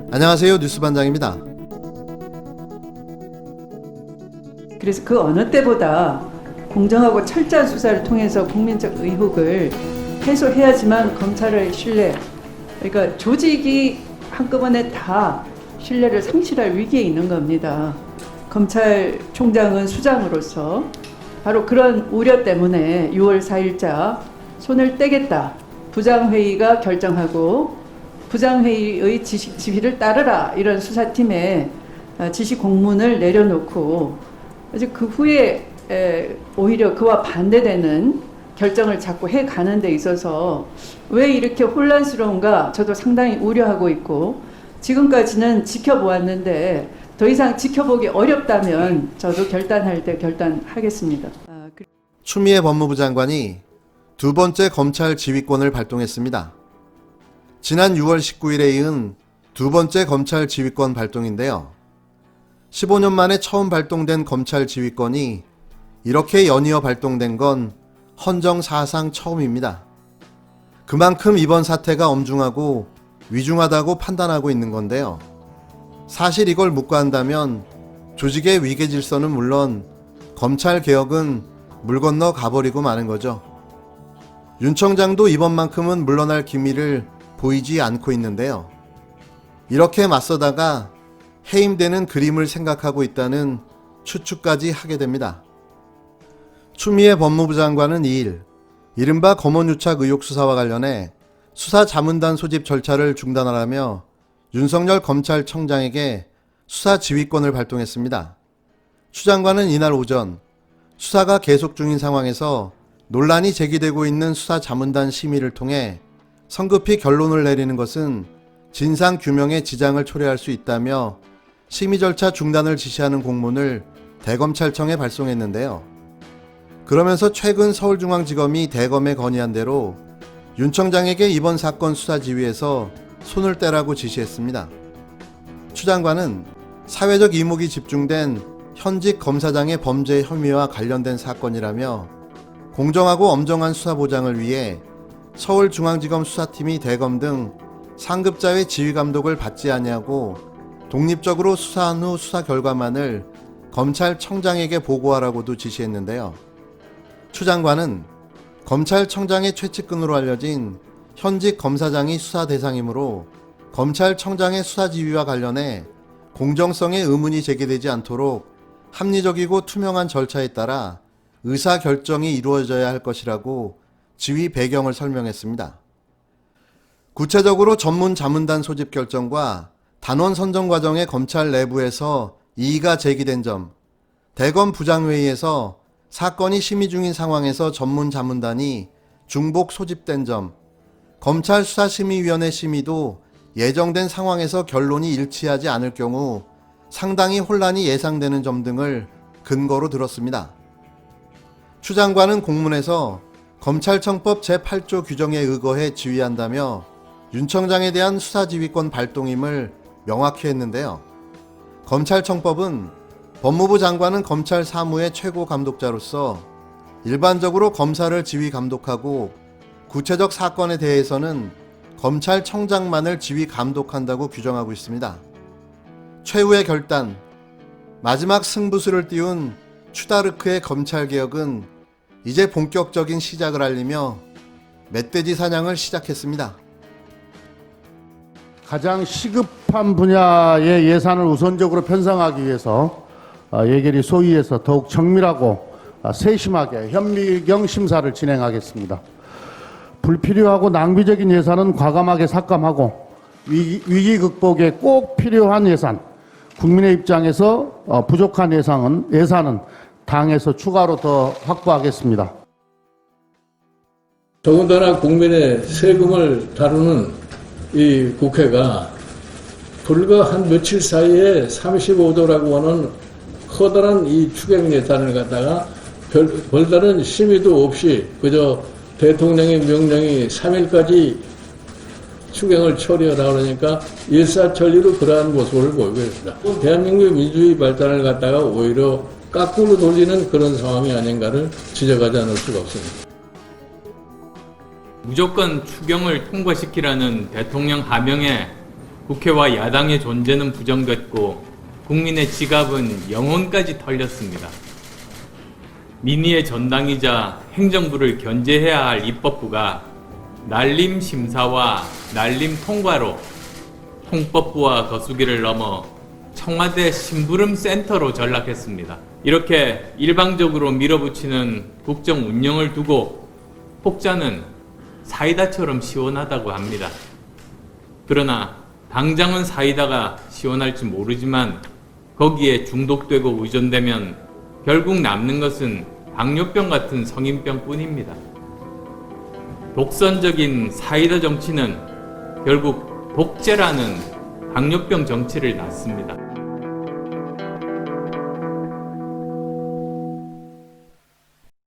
안녕하세요. 뉴스반장입니다. 그래서 그 어느 때보다 공정하고 철저한 수사를 통해서 국민적 의혹을 해소해야지만 검찰의 신뢰, 그러니까 조직이 한꺼번에 다 신뢰를 상실할 위기에 있는 겁니다. 검찰총장은 수장으로서 바로 그런 우려 때문에 6월 4일자 손을 떼겠다. 부장회의가 결정하고 부장회의의 지휘를 따르라. 이런 수사팀에 지시 공문을 내려놓고 이제 그 후에 오히려 그와 반대되는 결정을 자꾸 해가는 데 있어서 왜 이렇게 혼란스러운가 저도 상당히 우려하고 있고 지금까지는 지켜보았는데 더 이상 지켜보기 어렵다면 저도 결단할 때 결단하겠습니다. 추미애 법무부 장관이 두 번째 검찰 지휘권을 발동했습니다. 지난 6월 19일에 이은 두 번째 검찰 지휘권 발동인데요. 15년 만에 처음 발동된 검찰 지휘권이 이렇게 연이어 발동된 건 헌정 사상 처음입니다. 그만큼 이번 사태가 엄중하고 위중하다고 판단하고 있는 건데요. 사실 이걸 묵과한다면 조직의 위계 질서는 물론 검찰 개혁은 물 건너 가버리고 마는 거죠. 윤 청장도 이번만큼은 물러날 기미를 보이지 않고 있는데요. 이렇게 맞서다가 해임되는 그림을 생각하고 있다는 추측까지 하게 됩니다. 추미애 법무부 장관은 2일 이른바 검언유착 의혹 수사와 관련해 수사 자문단 소집 절차를 중단하라며 윤석열 검찰청장에게 수사 지휘권을 발동했습니다. 추 장관은 이날 오전 수사가 계속 중인 상황에서 논란이 제기되고 있는 수사 자문단 심의를 통해 성급히 결론을 내리는 것은 진상 규명에 지장을 초래할 수 있다며 심의 절차 중단을 지시하는 공문을 대검찰청에 발송했는데요. 그러면서 최근 서울중앙지검이 대검에 건의한 대로 윤 청장에게 이번 사건 수사 지휘에서 손을 떼라고 지시했습니다. 추 장관은 사회적 이목이 집중된 현직 검사장의 범죄 혐의와 관련된 사건이라며 공정하고 엄정한 수사 보장을 위해 서울중앙지검 수사팀이 대검 등 상급자의 지휘 감독을 받지 아니하고 독립적으로 수사한 후 수사 결과만을 검찰청장에게 보고하라고도 지시했는데요. 추 장관은 검찰청장의 최측근으로 알려진 현직 검사장이 수사 대상이므로 검찰청장의 수사 지휘와 관련해 공정성에 의문이 제기되지 않도록 합리적이고 투명한 절차에 따라 의사결정이 이루어져야 할 것이라고 지휘 배경을 설명했습니다. 구체적으로 전문 자문단 소집 결정과 단원 선정 과정에 검찰 내부에서 이의가 제기된 점, 대검 부장회의에서 사건이 심의 중인 상황에서 전문 자문단이 중복 소집된 점, 검찰 수사심의위원회 심의도 예정된 상황에서 결론이 일치하지 않을 경우 상당히 혼란이 예상되는 점 등을 근거로 들었습니다. 추 장관은 공문에서 검찰청법 제8조 규정에 의거해 지휘한다며 윤 청장에 대한 수사지휘권 발동임을 명확히 했는데요. 검찰청법은 법무부 장관은 검찰 사무의 최고 감독자로서 일반적으로 검사를 지휘 감독하고 구체적 사건에 대해서는 검찰청장만을 지휘 감독한다고 규정하고 있습니다. 최후의 결단, 마지막 승부수를 띄운 추다르크의 검찰개혁은 이제 본격적인 시작을 알리며 멧돼지 사냥을 시작했습니다. 가장 시급한 분야의 예산을 우선적으로 편성하기 위해서 예결위 소위에서 더욱 정밀하고 세심하게 현미경 심사를 진행하겠습니다. 불필요하고 낭비적인 예산은 과감하게 삭감하고 위기 극복에 꼭 필요한 예산, 국민의 입장에서 부족한 예산은 당에서 추가로 더 확보하겠습니다. 더군다나 국민의 세금을 다루는 이 국회가 불과 한 며칠 사이에 35조라고 하는 커다란 이 추경 예산을 갖다가 별다른 심의도 없이 그저 대통령의 명령이 3일까지 추경을 처리하라 그러니까 일사천리로 그러한 모습을 보이고 있습니다. 대한민국의 민주주의 발전을 갖다가 오히려 까꾸로 돌리는 그런 상황이 아닌가를 지적하지 않을 수가 없습니다. 무조건 추경을 통과시키라는 대통령 하명에 국회와 야당의 존재는 부정됐고 국민의 지갑은 영혼까지 털렸습니다. 민의의 전당이자 행정부를 견제해야 할 입법부가 날림 심사와 날림 통과로 통법부와 거수기를 넘어 청와대 심부름 센터로 전락했습니다. 이렇게 일방적으로 밀어붙이는 국정 운영을 두고 혹자는 사이다처럼 시원하다고 합니다. 그러나 당장은 사이다가 시원할지 모르지만 거기에 중독되고 의존되면 결국 남는 것은 당뇨병 같은 성인병뿐입니다. 독선적인 사이다 정치는 결국 독재라는 당뇨병 정치를 낳습니다.